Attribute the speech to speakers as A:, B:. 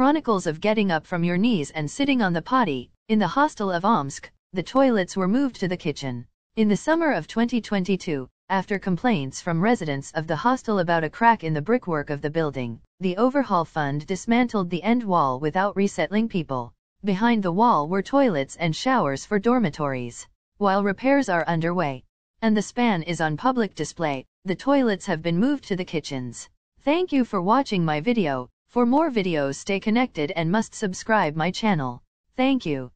A: Chronicles of getting up from your knees and sitting on the potty. In the hostel of Omsk, the toilets were moved to the kitchen. In the summer of 2022, after complaints from residents of the hostel about a crack in the brickwork of the building, the Overhaul Fund dismantled the end wall without resettling people. Behind the wall were toilets and showers for dormitories. While repairs are underway, and the span is on public display, the toilets have been moved to the kitchens. Thank you for watching my video. For more videos, stay connected and must subscribe my channel. Thank you.